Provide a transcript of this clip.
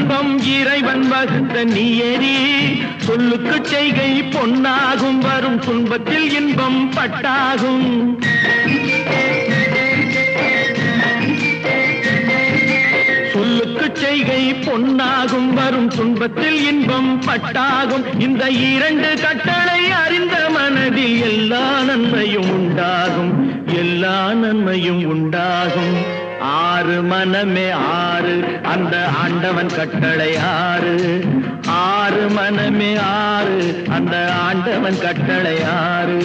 இன்பம் இறைவன் வகுத்த நீயேறி சொல்லுக்கு செய்கை பொன்னாகும் வரும் துன்பத்தில் இன்பம் பட்டாகும் சொல்லுக்கு செய்கை பொன்னாகும் வரும் துன்பத்தில் இன்பம் பட்டாகும் இந்த இரண்டு கட்டளை அறிந்த மனதில் எல்லா நன்மையும் உண்டாகும் எல்லா நன்மையும் உண்டாகும் ஆறு மனமே ஆறு அந்த ஆண்டவன் கட்டளை ஆறு ஆறு மனமே ஆறு அந்த ஆண்டவன் கட்டளை ஆறு